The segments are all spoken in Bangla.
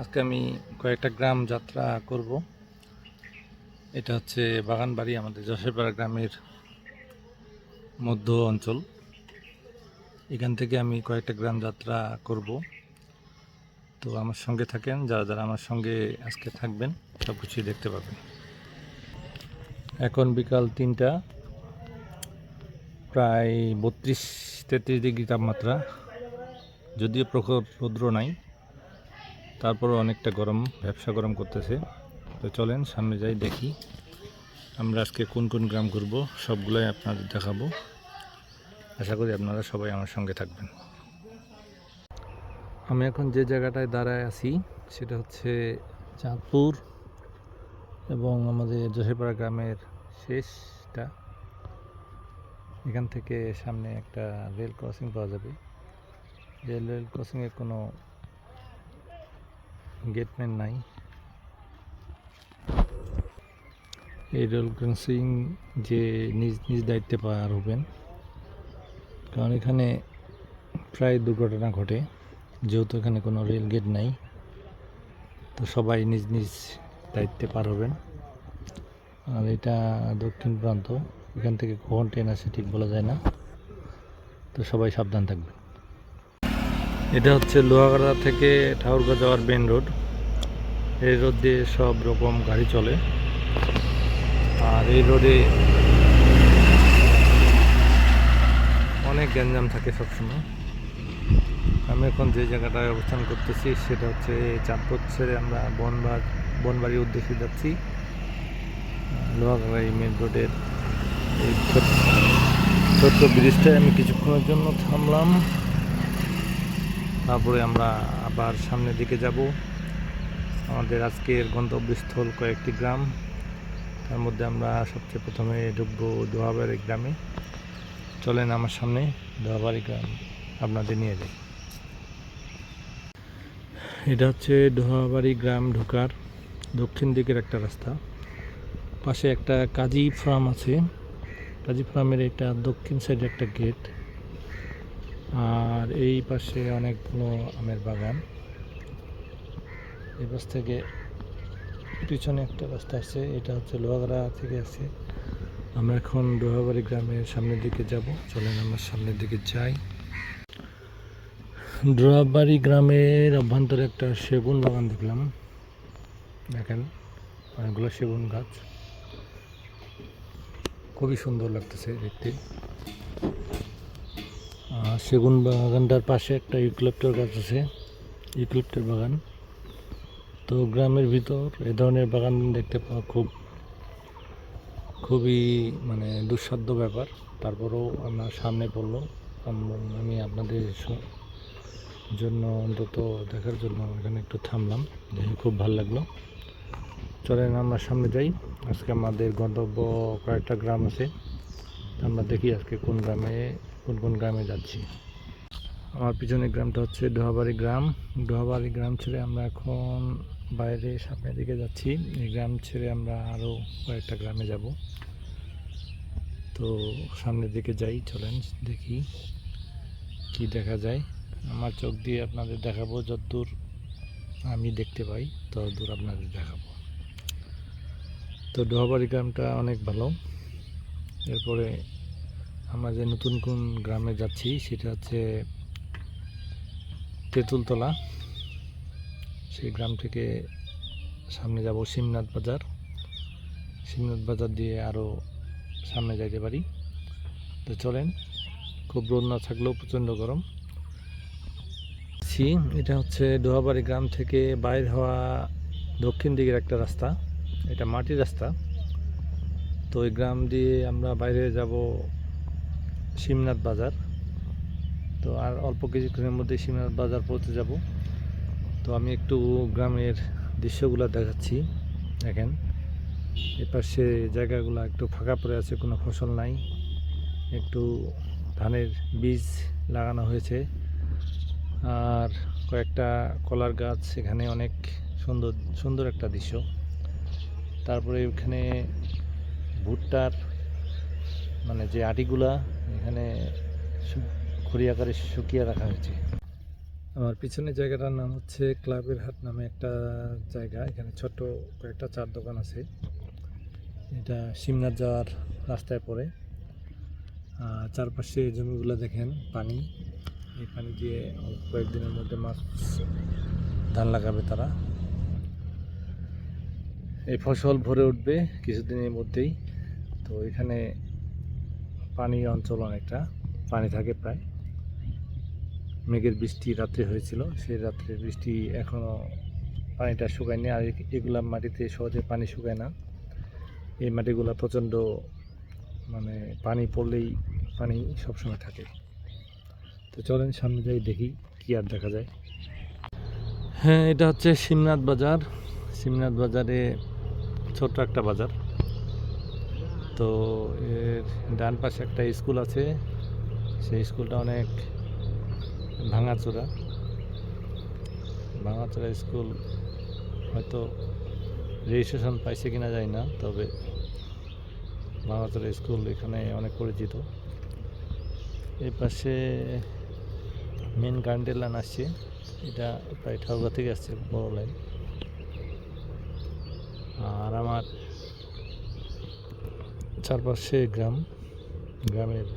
আজকে আমি কয়েকটা গ্রাম যাত্রা করব। এটা হচ্ছে বাগানবাড়ি, আমাদের যশোরপাড়া গ্রামের মধ্য অঞ্চল। এখান থেকে আমি কয়েকটা গ্রাম যাত্রা করব। তো আমার সঙ্গে থাকেন, যারা যারা আমার সঙ্গে আজকে থাকবেন সব কিছুই দেখতে পাবেন। এখন বিকাল 3টা, প্রায় 32-33 ডিগ্রি তাপমাত্রা। যদিও প্রখর রৌদ্র নাই, তারপরও অনেকটা গরম, ব্যবসা গরম করতেছে। তো চলেন সামনে যাই, দেখি আমরা আজকে কোন কোন গ্রাম ঘুরবো, সবগুলোই আপনাদের দেখাবো। আশা করি আপনারা সবাই আমার সঙ্গে থাকবেন। আমি এখন যে জায়গাটায় দাঁড়ায় আছি সেটা হচ্ছে চাঁদপুর এবং আমাদের যশোরপাড়া গ্রামের শেষটা। এখান থেকে সামনে একটা রেল ক্রসিং পাওয়া যাবে। রেল ক্রসিংয়ের কোনো গেটম্যান নাই। এই রেল ক্রসিং যে নিজ নিজ দায়িত্বে পার হবেন, কারণ এখানে প্রায় দুর্ঘটনা ঘটে। যেহেতু এখানে কোনো রেল গেট নাই, তো সবাই নিজ নিজ দায়িত্বে পার হবেন। আর এটা দক্ষিণ প্রান্ত, এখান থেকে কখন ট্রেন আসে ঠিক বলা যায় না, তো সবাই সাবধান থাকবেন। এটা হচ্ছে লোহাগাড়া থেকে ঠাকুরগাঁ যাওয়ার মেন রোড। এই রোড দিয়ে সব রকম গাড়ি চলে, আর এই রোডে অনেক গ্যাঞ্জাম থাকে সবসময়। আমি এখন যে জায়গাটায় অবস্থান করতেছি সেটা হচ্ছে চাঁদপুর ছেড়ে আমরা বনবাড়ির উদ্দেশ্যে যাচ্ছি। লোহাগাড়া এই মেন রোডের এই ছোট্ট ব্রিজটায় আমি কিছুক্ষণের জন্য থামলাম। তারপরে আমরা আবার সামনের দিকে যাব। আমাদের আজকের গন্তব্যস্থল কয়েকটি গ্রাম, তার মধ্যে আমরা সবচেয়ে প্রথমে ঢুকবো দোহাবাড়ি গ্রামে। চলেন আমার সামনে দোহাবাড়ি গ্রাম আপনাদের নিয়ে যাই। এটা হচ্ছে দোহাবাড়ি গ্রাম ঢোকার দক্ষিণ দিকের একটা রাস্তা। পাশে একটা কাজী ফার্ম আছে। কাজী ফার্মের এটা দক্ষিণ সাইডে একটা গেট, আর এই পাশে অনেকগুলো আমের বাগান। এই পাশ থেকে পিছনে একটা রাস্তা আছে, এটা হচ্ছে লোহাগাড়া থেকে আছে। আমরা এখন দোহাবাড়ি গ্রামের সামনের দিকে যাব। চলেন আমরা সামনের দিকে যাই। দোহাবাড়ি গ্রামের অভ্যন্তরে একটা সেগুন বাগান দেখলাম। দেখেন অনেকগুলো সেগুন গাছ, খুবই সুন্দর লাগতেছে দেখতে। সেগুন বাগানটার পাশে একটা ইউক্যালিপ্টাস গাছ আছে, ইউক্যালিপ্টাস বাগান। তো গ্রামের ভিতর এ ধরনের বাগান দেখতে পাওয়া খুবই মানে দুঃসাধ্য ব্যাপার। তারপরেও আমরা সামনে পড়লো, আমি আপনাদের জন্য অন্তত দেখার জন্য এখানে একটু থামলাম, দেখে খুব ভালো লাগলো। চলেন আমরা সামনে যাই। আজকে আমাদের গন্তব্য কয়েকটা গ্রাম আছে, আমরা দেখি আজকে কোন কোন গ্রামে যাচ্ছি। আমার পিছনের গ্রামটা হচ্ছে দোহাবাড়ি গ্রাম। দোহাবাড়ি গ্রাম ছেড়ে আমরা এখন বাইরে সামনের দিকে যাচ্ছি। এই গ্রাম ছেড়ে আমরা আরও কয়েকটা গ্রামে যাব। তো সামনের দিকে যাই, চলেন দেখি কি দেখা যায়। আমার চোখ দিয়ে আপনাদের দেখাবো, যতদূর আমি দেখতে পাই ততদূর আপনাদের দেখাবো। তো দোহাবাড়ি গ্রামটা অনেক ভালো। এরপরে আমরা যে নতুন কোন গ্রামে যাচ্ছি সেটা হচ্ছে তেঁতুলতলা। সেই গ্রাম থেকে সামনে যাব শিবনাথ বাজার। শিবনাথ বাজার দিয়ে আরও সামনে যাইতে পারি। তো চলেন, খুব রোদ না থাকলেও প্রচণ্ড গরম। এটা হচ্ছে দোহাবাড়ি গ্রাম থেকে বাইর হওয়া দক্ষিণ দিকের একটা রাস্তা, এটা মাটির রাস্তা। তো ওই গ্রাম দিয়ে আমরা বাইরে যাব শিবনাথ বাজার। তো আর অল্প কিছুক্ষণের মধ্যে শিবনাথ বাজার পৌঁছে যাব। তো আমি একটু গ্রামের দৃশ্যগুলো দেখাচ্ছি। দেখেন এপাশে জায়গাগুলো একটু ফাঁকা পড়ে আছে, কোনো ফসল নাই, একটু ধানের বীজ লাগানো হয়েছে, আর কয়েকটা কলার গাছ। এখানে অনেক সুন্দর সুন্দর একটা দৃশ্য। তারপরে এখানে ভুট্টার মানে যে আটিগুলা এখানে খড়ি আকারে শুকিয়ে রাখা হয়েছে। আমার পিছনের জায়গাটার নাম হচ্ছে ক্লাবের হাট নামে একটা জায়গা। এখানে ছোট্ট কয়েকটা চার দোকান আছে। এটা শিমনাথ যাওয়ার রাস্তায় পড়ে। চারপাশে জমিগুলো দেখেন পানি, এই পানি দিয়ে অল্প কয়েকদিনের মধ্যে মাছ ধান লাগাবে তারা। এই ফসল ভরে উঠবে কিছুদিনের মধ্যেই। তো এখানে পানি অঞ্চল, অনেকটা পানি থাকে প্রায়। মেঘের বৃষ্টি রাত্রে হয়েছিল, সেই রাত্রে বৃষ্টি এখনও পানিটা শুকায়নি। আর এগুলা মাটিতে সহজে পানি শুকায় না। এই মাটিগুলা প্রচণ্ড, মানে পানি পড়লেই পানি সবসময় থাকে। তো চলেন সামনে যাই, দেখি কি আর দেখা যায়। হ্যাঁ, এটা হচ্ছে শিমনাথ বাজার। শিমনাথ বাজারে ছোট্ট একটা বাজার। তো এর ডান পাশে একটা স্কুল আছে। সেই স্কুলটা অনেক ভাঙাচোরা স্কুল। হয়তো রেজিস্ট্রেশন পাইছে কিনা যায় না, তবে ভাঙাচোরা স্কুল এখানে অনেক পরিচিত। এই পাশে মেন কারেন্টের লাইন আসছে, এটা প্রায় ঠাকুরগাঁ থেকে আসছে, বড় লাইন। আর আমার চারপাশে গ্রামের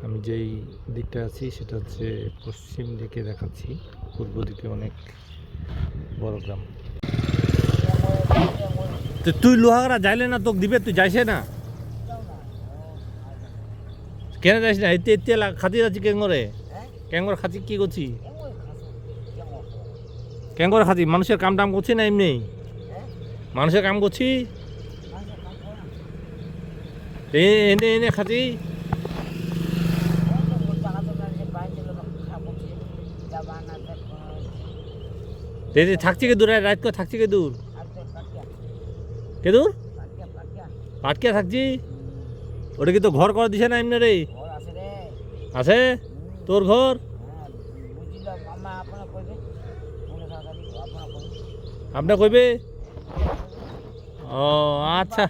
আমি যেই দিকটা আছি সেটা হচ্ছে পশ্চিম দিকে দেখাচ্ছি। পূর্ব দিকে অনেক বড় গ্রাম। তুই লোহাগড়া যাইলে না, তোকে দিবে, তুই যাইছে না কেন? যাইস না? এতে এতে খাতি যাচ্ছি কেঙ্গরে, কেঙ্গর খাচ্ছি কি করছি? কেঙ্গর খাচ্ছি মানুষের কাম টাম করছি না, এমনি মানুষের কাম করছি, এনে এনে খাচ্ছি। থাকছি কে দূর, রাত করে থাকছি কে দূর, কে দূর পাটকিয়া থাকছি। ওটা কি তো ঘর করে দিছে না এমনি রে? আছে তোর ঘর? আপনার কইবে? ও আচ্ছা।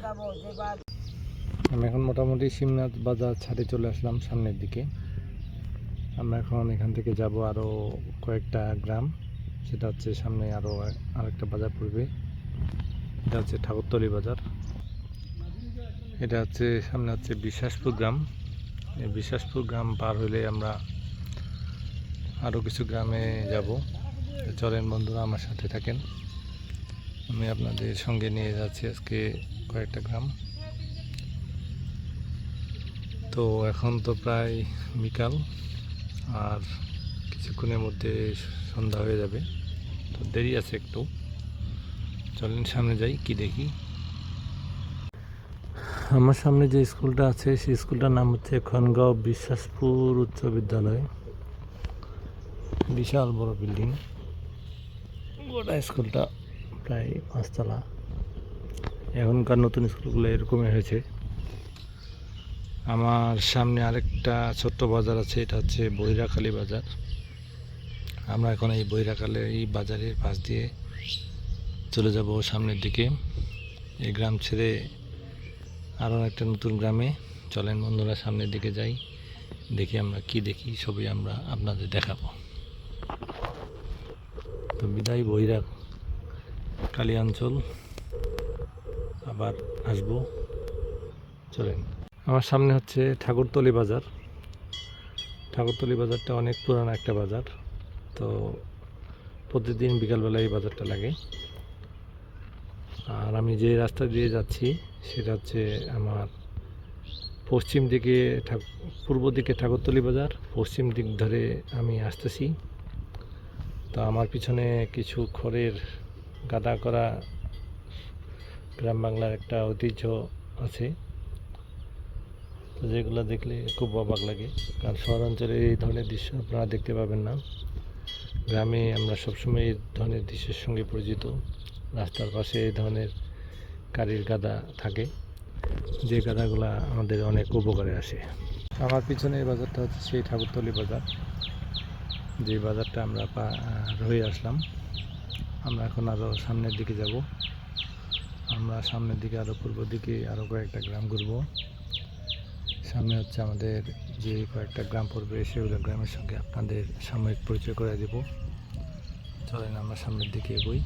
আমি এখন মোটামুটি শিমনাথ বাজার ছাড়ে চলে আসলাম সামনের দিকে। আমরা এখন এখান থেকে যাব আরও কয়েকটা গ্রাম। সেটা হচ্ছে সামনে আরেকটা বাজার পড়বে, এটা হচ্ছে ঠাকুরতলি বাজার। এটা হচ্ছে সামনে হচ্ছে বিশ্বাসপুর গ্রাম। এই বিশ্বাসপুর গ্রাম পার হলে আমরা আরও কিছু গ্রামে যাব। চলেন বন্ধুরা, আমার সাথে থাকেন, আমি আপনাদের সঙ্গে নিয়ে যাচ্ছি আজকে কয়েকটা গ্রাম। তো এখন তো প্রায় বিকাল, আর কিছুক্ষণের মধ্যে সন্ধ্যা হয়ে যাবে। তো দেরি আছে একটু, চলেন সামনে যাই, কি দেখি। আমার সামনে যে স্কুলটা আছে সেই স্কুলটার নাম হচ্ছে খনগাঁও বিশ্বাসপুর উচ্চ বিদ্যালয়। বিশাল বড় বিল্ডিং, গোটা স্কুলটা প্রায় 5 তলা। এখনকার নতুন স্কুলগুলো এরকমই হয়েছে। আমার সামনে আরেকটা ছোট্ট বাজার আছে, এটা হচ্ছে বৈরাখালী বাজার। আমরা এখন এই বৈরাখালী এই বাজারের পাশ দিয়ে চলে যাব সামনের দিকে। এই গ্রাম ছেড়ে আরও একটা নতুন গ্রামে। চলেন বন্ধুরা সামনের দিকে যাই, দেখি আমরা কি দেখি, সবই আমরা আপনাদের দেখাবো। তো বিদায় বৈরাখালী অঞ্চল, আবার আসবো, চলেন। আমার সামনে হচ্ছে ঠাকুরতলি বাজার। ঠাকুরতলি বাজারটা অনেক পুরানো একটা বাজার। তো প্রতিদিন বিকালবেলা এই বাজারটা লাগে। আর আমি যে রাস্তা দিয়ে যাচ্ছি সেটা হচ্ছে আমার পশ্চিম দিকে, পূর্ব দিকে ঠাকুরতলি বাজার, পশ্চিম দিক ধরে আমি আসতেছি। তো আমার পিছনে কিছু খড়ের গাদা করা গ্রাম বাংলার একটা ঐতিহ্য আছে, তো যেগুলো দেখলে খুব অবাক লাগে। কারণ শহরাঞ্চলে এই ধরনের দৃশ্য আপনারা দেখতে পাবেন না। গ্রামে আমরা সবসময় এই ধরনের দৃশ্যের সঙ্গে পরিচিত। রাস্তার পাশে এই ধরনের কারির গাদা থাকে, যে গাদাগুলা আমাদের অনেক উপকারে আসে। আমার পিছনের বাজারটা হচ্ছে সেই ঠাকুরতলি বাজার, যে বাজারটা আমরা হয়ে আসলাম। আমরা এখন আরও সামনের দিকে যাব। আমরা সামনের দিকে আরও পূর্ব দিকে আরও কয়েকটা গ্রাম ঘুরব। সামনে হচ্ছে আমাদের যে কয়েকটা গ্রাম পড়বে সেগুলো গ্রামের সঙ্গে আপনাদের সাময়িক পরিচয় করে দেব। চলেন আমরা সামনের দিকে এগোই।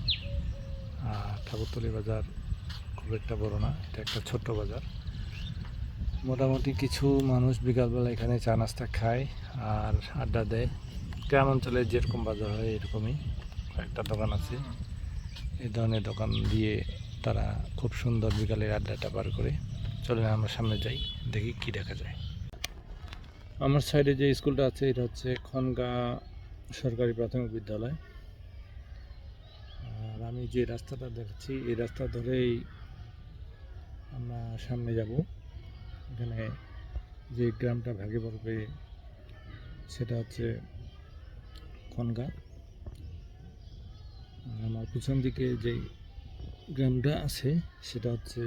আর ঠাকুরতলী বাজার খুব একটা বড় না, এটা একটা ছোট্ট বাজার। মোটামুটি কিছু মানুষ বিকালবেলা এখানে চা নাস্তা খায় আর আড্ডা দেয়। গ্রাম অঞ্চলে যেরকম বাজার হয় এরকমই কয়েকটা দোকান আছে। এই ধরনের দোকান দিয়ে তারা খুব সুন্দর বিকালের আড্ডাটা পার করে। চলেন আমরা সামনে যাই, দেখি কি দেখা যায়। আমার সাইডে যে স্কুলটা আছে এটা হচ্ছে খনগাঁ সরকারি প্রাথমিক বিদ্যালয়। আর আমি যে রাস্তাটা দেখাচ্ছি এই রাস্তা ধরেই আমরা সামনে যাব। এখানে যে গ্রামটা ভাগে পড়বে সেটা হচ্ছে খনগাঁ। আমার পিছন দিকে যে গ্রামটা আছে সেটা হচ্ছে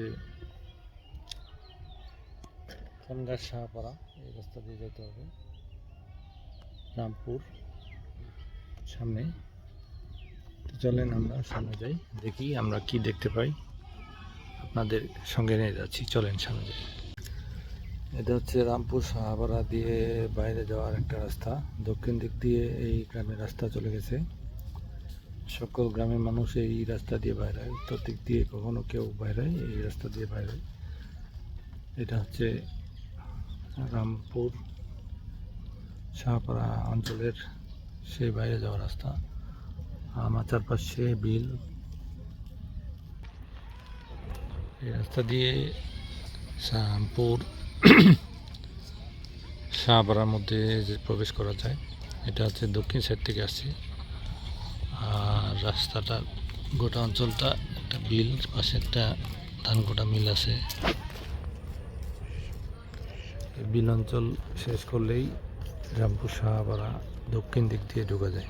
খনগাঁ শাহপাড়া। এই রাস্তা দিয়ে যেতে হবে রামপুর সামনে। চলেন আমরা সামনে যাই, দেখি আমরা কি দেখতে পাই, আপনাদের সঙ্গে নিয়ে যাচ্ছি। চলেন সামনে যাই। এটা হচ্ছে রামপুর শাহপাড়া দিয়ে বাইরে যাওয়ার একটা রাস্তা। দক্ষিণ দিক দিয়ে এই গ্রামের রাস্তা চলে গেছে। সকল গ্রামের মানুষ এই রাস্তা দিয়ে বাইরে হয়। উত্তর দিক দিয়ে কখনো কেউ বাইরে হয়, এই রাস্তা দিয়ে বাইরে হয়। এটা হচ্ছে রামপুর শাহপাড়া অঞ্চলের সেই বাইরে যাওয়ার রাস্তা। আমার চারপাশে বিল। এই রাস্তা দিয়ে রামপুর শাহপাড়ার মধ্যে যে প্রবেশ করা যায়। এটা হচ্ছে দক্ষিণ সাইড থেকে আসছে। আর রাস্তাটা গোটা অঞ্চলটা একটা বিল, পাশে একটা ধান গোটা মিল আছে। বিল অঞ্চল শেষ করলেই রামপুর শাহপাড়া দক্ষিণ দিক দিয়ে ঢোকা যায়।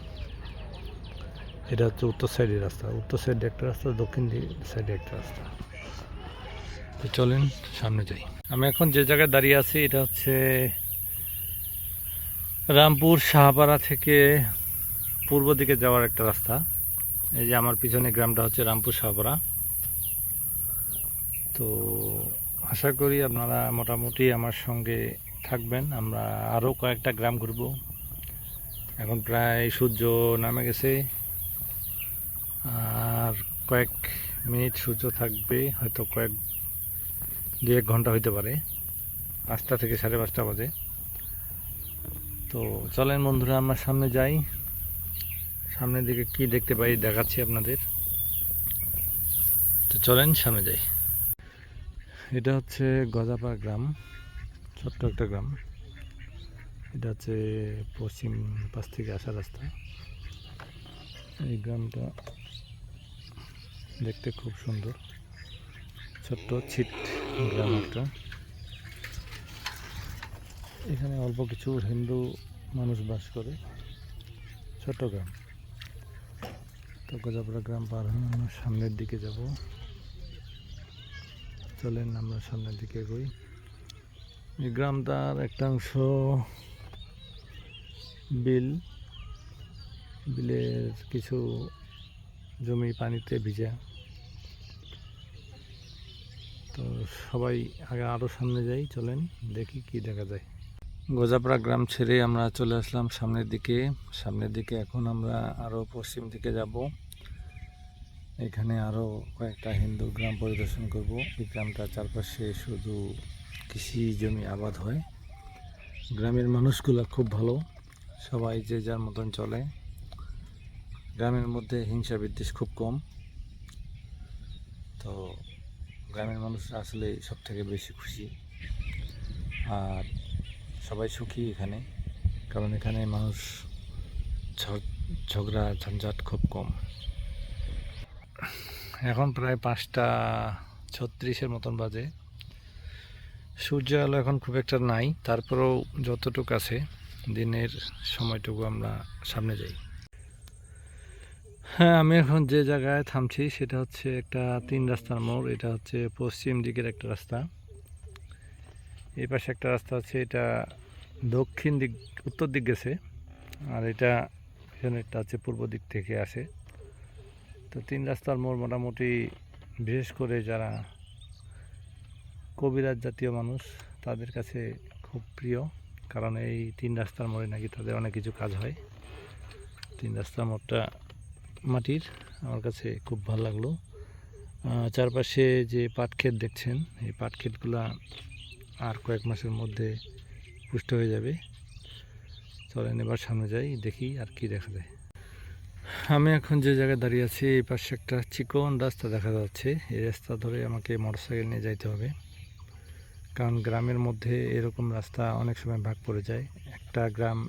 এটা হচ্ছে উত্তর সাইডের রাস্তা। উত্তর সাইডে একটা রাস্তা, দক্ষিণ সাইডে একটা রাস্তা। তো চলেন সামনে যাই। আমি এখন যে জায়গায় দাঁড়িয়ে আছি এটা হচ্ছে রামপুর শাহপাড়া থেকে পূর্ব দিকে যাওয়ার একটা রাস্তা। এই যে আমার পিছনে গ্রামটা হচ্ছে রামপুর শাহপাড়া। তো আশা করি আপনারা মোটামুটি আমার সঙ্গে থাকবেন। আমরা আরও কয়েকটা গ্রাম ঘুরব। এখন প্রায় সূর্য নামে গেছে, আর কয়েক মিনিট সূর্য থাকবে, হয়তো দু এক ঘন্টা হইতে পারে। 5টা থেকে 5:30 বাজে। তো চলেন বন্ধুরা আমরা সামনে যাই। সামনের দিকে কি দেখতে পাই দেখাচ্ছি আপনাদের। তো চলেন সামনে যাই। এটা হচ্ছে গজাপাড়া গ্রাম, ছোট্ট একটা গ্রাম। এটা হচ্ছে পশ্চিম পাশ থেকে আসা রাস্তা। এই গ্রামটা দেখতে খুব সুন্দর, ছোট্ট ছিট গ্রাম একটা। এখানে অল্প কিছু হিন্দু মানুষ বাস করে, ছোট্ট গ্রাম। তো গজাপাড়া গ্রাম পার হয়ে আমরা সামনের দিকে যাব। চলেন আমরা সামনের দিকে এগোই। এই গ্রামটার একটা অংশ বিলের কিছু জমি পানিতে ভিজা। তো সবাই আগে আরও সামনে যাই, চলেন দেখি কি দেখা যায়। গজাপাড়া গ্রাম ছেড়ে আমরা চলে আসলাম সামনের দিকে। এখন আমরা আরও পশ্চিম দিকে যাব। এখানে আরও কয়েকটা হিন্দু গ্রাম পরিদর্শন করব। এই গ্রামটার চারপাশে শুধু কৃষি জমি আবাদ হয়। গ্রামের মানুষগুলো খুব ভালো, সবাই যে যার মতন চলে। গ্রামের মধ্যে হিংসা বিদ্বেষ খুব কম। তো গ্রামের মানুষরা আসলে সব থেকে বেশি খুশি আর সবাই সুখী এখানে, কারণ এখানে মানুষ ঝগড়া ঝঞ্ঝাট খুব কম। এখন প্রায় 5:36 মতন বাজে। সূর্য আলো এখন খুব একটা নাই, তারপরেও যতটুকু আছে দিনের সময়টুকু আমরা সামনে যাই। হ্যাঁ, আমি এখন যে জায়গায় থামছি সেটা হচ্ছে একটা 3 রাস্তার মোড়। এটা হচ্ছে পশ্চিম দিকের একটা রাস্তা। এই পাশে একটা রাস্তা আছে, এটা উত্তর দিক গেছে। আর এটা পিছনেরটা হচ্ছে পূর্ব দিক থেকে আসে। তো 3 রাস্তার মোড় মোটামুটি বিশেষ করে যারা কবিরাজ জাতীয় মানুষ তাদের কাছে খুব প্রিয়, কারণ এই 3 রাস্তার মোড়ে নাকি তাদের অনেক কিছু কাজ হয়। 3 রাস্তার মোড়টা মাটির, আমার কাছে খুব ভালো লাগলো। চারপাশে যে পাট ক্ষেত দেখছেন, এই পাট ক্ষেতগুলো আর কয়েক মাসের মধ্যে পুষ্ট হয়ে যাবে। চলেন এবার সামনে যাই, দেখি আর কি দেখা যায়। আমি এখন যে জায়গায় দাঁড়িয়ে আছি, এই পাশে একটা চিকন রাস্তা দেখা যাচ্ছে। এই রাস্তা ধরে আমাকে মোটরসাইকেল নিয়ে যাইতে হবে, কারণ গ্রামের মধ্যে এরকম রাস্তা অনেক সময় ভাগ পড়ে যায়। একটা গ্রাম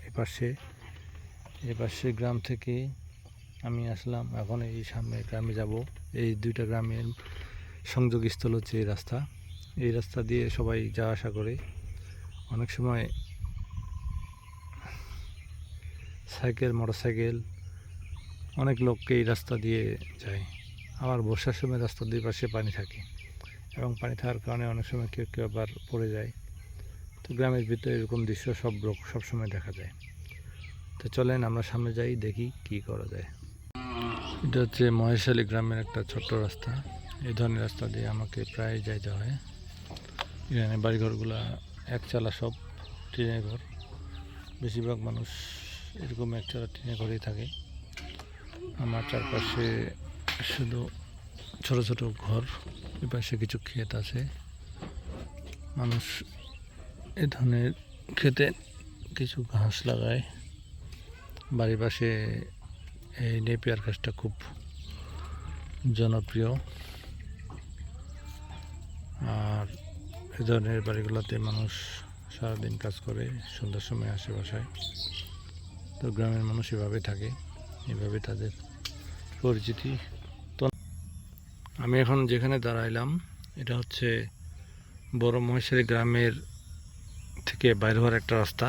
এপাশে গ্রাম থেকে আমি আসলাম, এখন এই সামনে গ্রামে যাব। এই 2টা গ্রামের সংযোগস্থল হচ্ছে এই রাস্তা। এই রাস্তা দিয়ে সবাই যাওয়া আসা করে। অনেক সময় সাইকেল, মোটরসাইকেল, অনেক লোককে এই রাস্তা দিয়ে যায়। আবার বর্ষার সময় রাস্তার দুই পাশে পানি থাকে, এবং পানি থাকার কারণে অনেক সময় কেউ কেউ আবার পড়ে যায়। তো গ্রামের ভিতরে এরকম দৃশ্য সব সময় দেখা যায়। তো চলেন আমরা সামনে যাই, দেখি কি করা যায়। এটা হচ্ছে মহেশালী গ্রামের একটা ছোট্ট রাস্তা। এই ধরনের রাস্তা দিয়ে আমাকে প্রায় যাইতে হয়। এখানে বাড়িঘরগুলা একচালা, সব টিনের ঘর। বেশিরভাগ মানুষ এরকম একচালা টিনের ঘরেই থাকে। আমার চারপাশে শুধু ছোট ছোট ঘর, ওই পাশে কিছু ক্ষেত আছে। মানুষ এ ধরনের ক্ষেতে কিছু ঘাস লাগায়। বাড়ির পাশে এই নেপিয়ার ঘাসটা খুব জনপ্রিয়। আর এ ধরনের বাড়িগুলোতে মানুষ সারাদিন কাজ করে, সন্ধ্যার সময় আসে বাসায়। তো গ্রামের মানুষ এভাবে থাকে, এভাবে তাদের পরিচিতি। তো আমি এখন যেখানে দাঁড়াইলাম, এটা হচ্ছে বড় মহেশালী গ্রামের থেকে বাইরে হওয়ার একটা রাস্তা।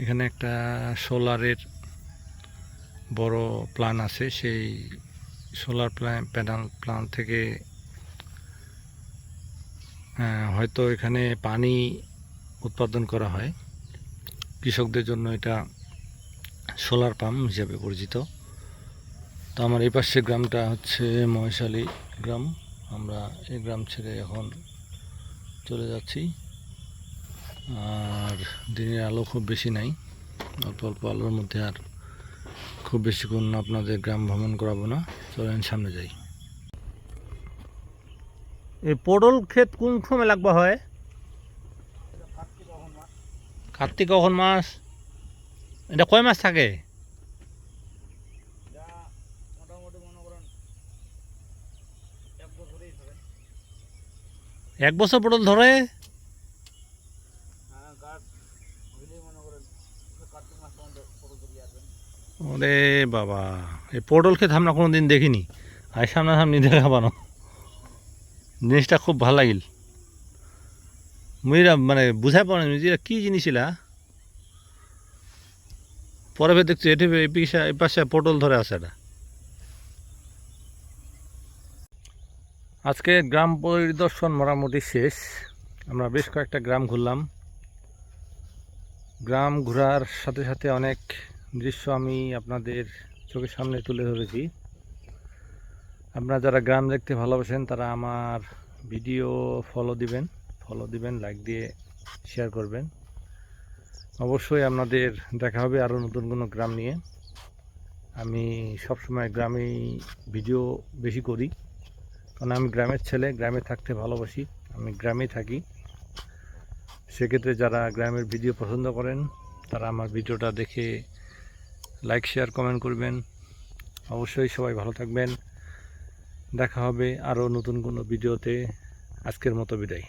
এখানে একটা সোলারের বড় প্ল্যান আছে। সেই সোলার প্ল্যান থেকে হয়তো এখানে পানি উৎপাদন করা হয় কৃষকদের জন্য। এটা সোলার পাম্প হিসাবে পরিচিত। তো আমার এই পাশের গ্রামটা হচ্ছে মহেশালী গ্রাম। আমরা এই গ্রাম ছেড়ে এখন চলে যাচ্ছি। আর দিনের আলো খুব বেশি নাই, অল্প অল্প আলোর মধ্যে। আর খুব বেশিক্ষণ আপনাদের গ্রাম ভ্রমণ করাবো না, চলেন সামনে যাই। এই পটল ক্ষেত কোন সময় লাগবা হয়? কার্তিক কখন মাস? এটা কয় মাস থাকে? এক বছর পটল ধরে? ওরে বাবা, এই পটল ক্ষেত আমরা কোনোদিন দেখিনি, আর সামনাসামনি দেখা পানো। জিনিসটা খুব ভালো লাগিল। মুইরা মানে বুঝাই পাও না কি জিনিস এলা। পরে দেখছি এটি এই পাশে পটল ধরে আছে। এটা আজকে গ্রাম পরিদর্শন মোটামুটি শেষ। আমরা বেশ কয়েকটা গ্রাম ঘুরলাম। গ্রাম ঘোরার সাথে সাথে অনেক দৃশ্য আমি আপনাদের চোখের সামনে তুলে ধরেছি। আপনারা যারা গ্রাম দেখতে ভালোবাসেন তারা আমার ভিডিও ফলো দিবেন, লাইক দিয়ে শেয়ার করবেন। অবশ্যই আপনাদের দেখা হবে আরও নতুন কোনো গ্রাম নিয়ে। আমি সবসময় গ্রামেই ভিডিও বেশি করি, কারণ আমি গ্রামের ছেলে, গ্রামে থাকতে ভালোবাসি, আমি গ্রামেই থাকি। সেক্ষেত্রে যারা গ্রামের ভিডিও পছন্দ করেন তারা আমার ভিডিওটা দেখে লাইক, শেয়ার, কমেন্ট করবেন। অবশ্যই সবাই ভালো থাকবেন। দেখা হবে আরও নতুন কোনো ভিডিওতে। আজকের মতো বিদায়।